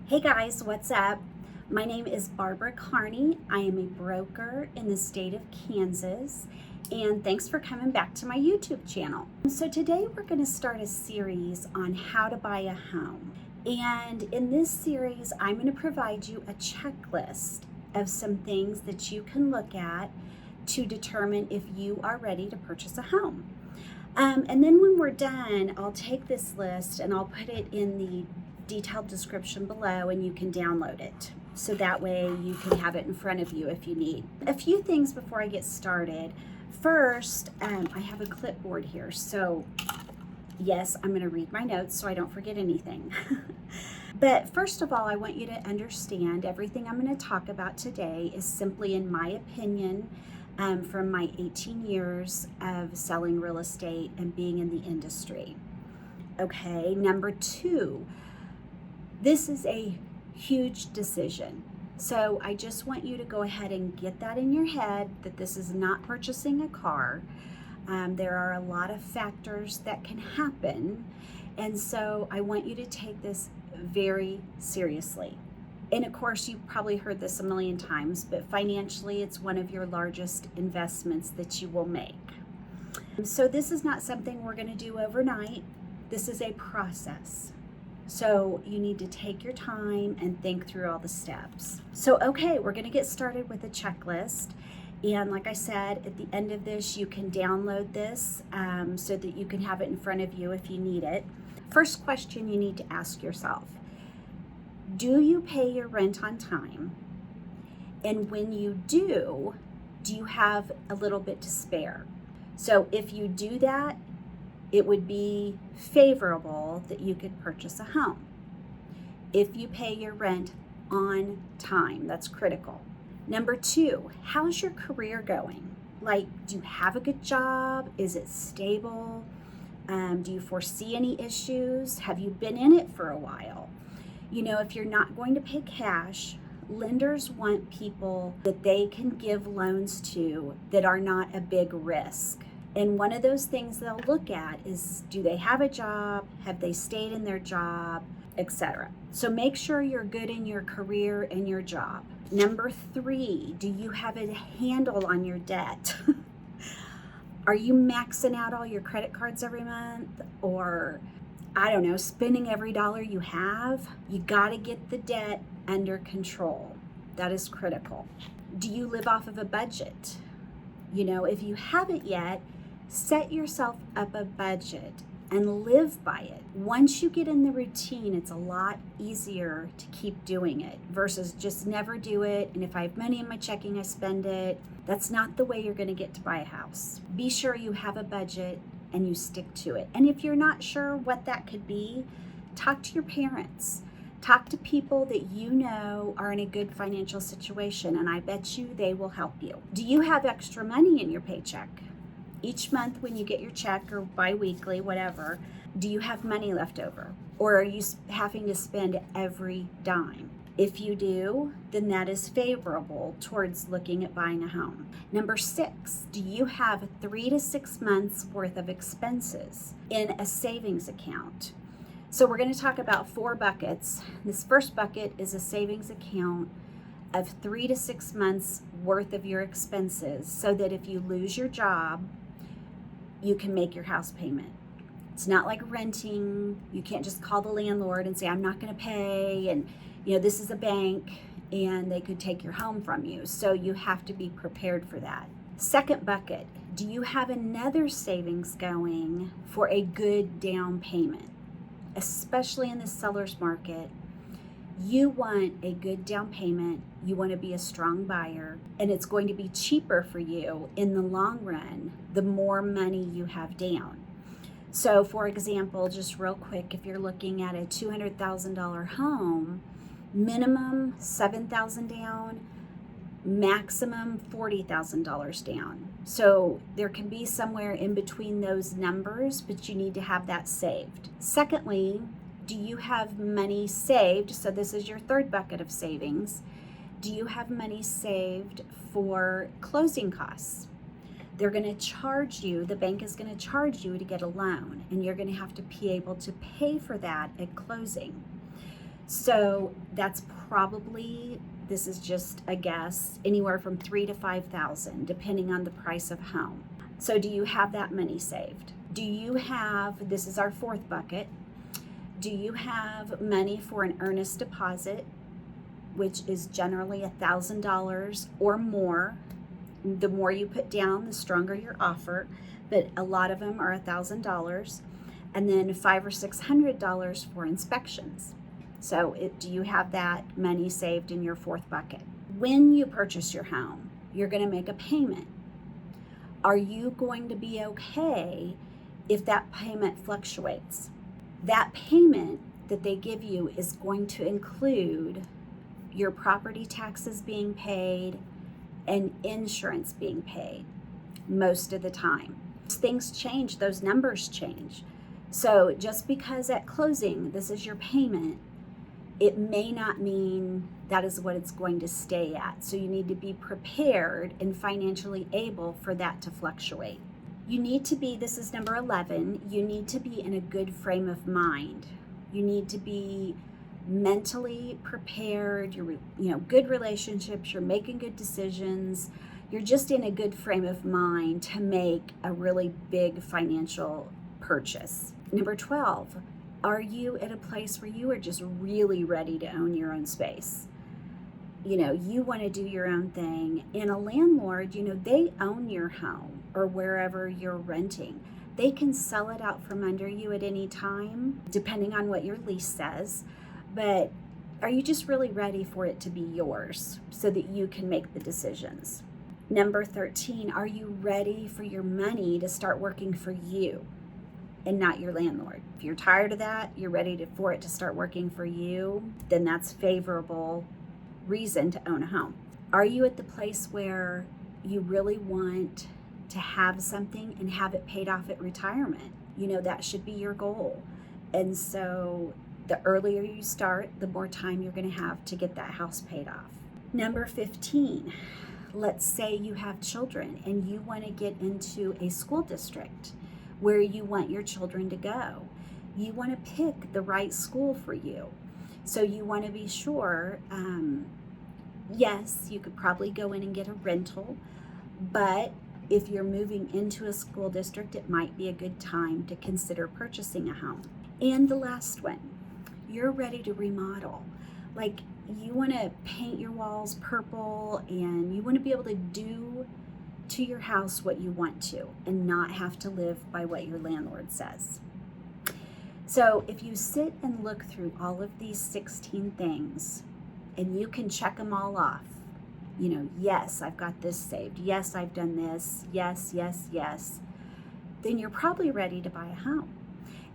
Hey guys, what's up? My name is Barbara Kearney. I am a broker in the state of Kansas, and thanks for coming back to my YouTube channel. So today we're going to start a series on how to buy a home. And in this series, I'm going to provide you a checklist of some things that you can look at to determine if you are ready to purchase a home. And then when we're done, I'll take this list and I'll put it in the detailed description below and you can download it. So that way you can have it in front of you if you need. A few things before I get started. First, I have a clipboard here. So yes, I'm going to read my notes so I don't forget anything. But first of all, I want you to understand everything I'm going to talk about today is simply in my opinion from my 18 years of selling real estate and being in the industry. Okay, number two, this is a huge decision. So I just want you to go ahead and get that in your head that this is not purchasing a car. There are a lot of factors that can happen. And so I want you to take this very seriously. And of course, you've probably heard this a million times, but financially, it's one of your largest investments that you will make. So this is not something we're going to do overnight. This is a process. So you need to take your time and think through all the steps. So, okay, we're going to get started with a checklist. And like I said, at the end of this, you can download this so that you can have it in front of you if you need it. First question you need to ask yourself. Do you pay your rent on time? And when you do you have a little bit to spare? So if you do that, it would be favorable that you could purchase a home. If you pay your rent on time, that's critical. Number two, how's your career going? Like, do you have a good job? Is it stable? Do you foresee any issues? Have you been in it for a while? You know, if you're not going to pay cash, lenders want people that they can give loans to that are not a big risk. And one of those things they'll look at is, do they have a job? Have they stayed in their job, etc. So make sure you're good in your career and your job. Number three, do you have a handle on your debt? Are you maxing out all your credit cards every month? Or I don't know, spending every dollar you have? You got to get the debt under control. That is critical. Do you live off of a budget? You know, if you haven't yet, set yourself up a budget and live by it. Once you get in the routine, it's a lot easier to keep doing it versus just never do it. And if I have money in my checking, I spend it. That's not the way you're going to get to buy a house. Be sure you have a budget and you stick to it. And if you're not sure what that could be, talk to your parents. Talk to people that you know are in a good financial situation, and I bet you they will help you. Do you have extra money in your paycheck? Each month when you get your check or bi-weekly, whatever, do you have money left over? Or are you having to spend every dime? If you do, then that is favorable towards looking at buying a home. Number six, do you have 3 to 6 months worth of expenses in a savings account? So we're going to talk about 4 buckets. This first bucket is a savings account of 3 to 6 months worth of your expenses so that if you lose your job, you can make your house payment. It's not like renting. You can't just call the landlord and say, I'm not going to pay. And, you know, this is a bank and they could take your home from you. So you have to be prepared for that. Second bucket, do you have another savings going for a good down payment? Especially in the seller's market, you want a good down payment. You want to be a strong buyer, and it's going to be cheaper for you in the long run the more money you have down. So for example, just real quick, if you're looking at a $200,000 home, minimum $7,000 down, maximum $40,000 down. So there can be somewhere in between those numbers, but you need to have that saved. Secondly, do you have money saved? So this is your third bucket of savings. Do you have money saved for closing costs? They're going to charge you, the bank is going to charge you to get a loan, and you're going to have to be able to pay for that at closing. So that's probably, this is just a guess, anywhere from $3,000 to $5,000, depending on the price of home. So do you have that money saved? Do you have, this is our fourth bucket, do you have money for an earnest deposit, which is generally $1,000 or more? The more you put down, the stronger your offer, but a lot of them are $1,000. And then $500 or $600 for inspections. So do you have that money saved in your fourth bucket? When you purchase your home, you're going to make a payment. Are you going to be okay if that payment fluctuates? That payment that they give you is going to include your property taxes being paid and insurance being paid most of the time. Things change, those numbers change. So just because at closing this is your payment, it may not mean that is what it's going to stay at. So you need to be prepared and financially able for that to fluctuate. You need to be, this is number 11, you need to be in a good frame of mind. You need to be mentally prepared, good relationships, you're making good decisions, you're just in a good frame of mind to make a really big financial purchase. Number 12, are you at a place where you are just really ready to own your own space? You want to do your own thing, and a landlord, they own your home or wherever you're renting. They can sell it out from under you at any time, depending on what your lease says. But are you just really ready for it to be yours so that you can make the decisions? Number 13, are you ready for your money to start working for you and not your landlord? If you're tired of that, you're ready for it to start working for you, then that's favorable reason to own a home. Are you at the place where you really want to have something and have it paid off at retirement? That should be your goal. And so the earlier you start, the more time you're going to have to get that house paid off. Number 15, let's say you have children and you want to get into a school district where you want your children to go. You want to pick the right school for you. So you want to be sure, yes, you could probably go in and get a rental, but if you're moving into a school district, it might be a good time to consider purchasing a home. And the last one, you're ready to remodel. Like, you want to paint your walls purple and you want to be able to do to your house what you want to and not have to live by what your landlord says. So if you sit and look through all of these 16 things and you can check them all off, yes, I've got this saved. Yes, I've done this. Yes, yes, yes. Then you're probably ready to buy a home.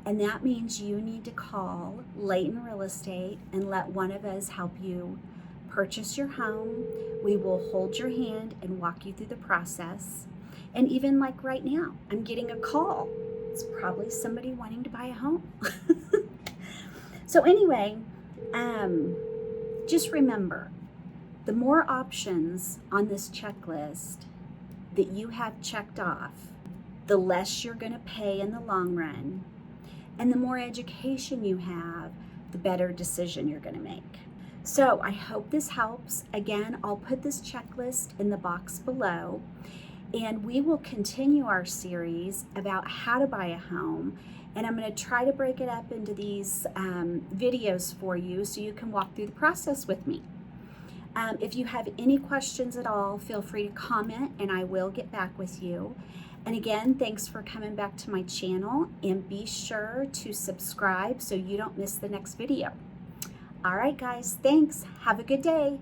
And that means you need to call Layton Real Estate and let one of us help you purchase your home. We will hold your hand and walk you through the process. And even like right now, I'm getting a call. It's probably somebody wanting to buy a home. So anyway, just remember, the more options on this checklist that you have checked off, the less you're going to pay in the long run. And the more education you have, the better decision you're going to make. So I hope this helps. Again, I'll put this checklist in the box below, and we will continue our series about how to buy a home. And I'm going to try to break it up into these videos for you so you can walk through the process with me. If you have any questions at all, feel free to comment and I will get back with you. And again, thanks for coming back to my channel, and be sure to subscribe so you don't miss the next video. All right, guys, thanks. Have a good day.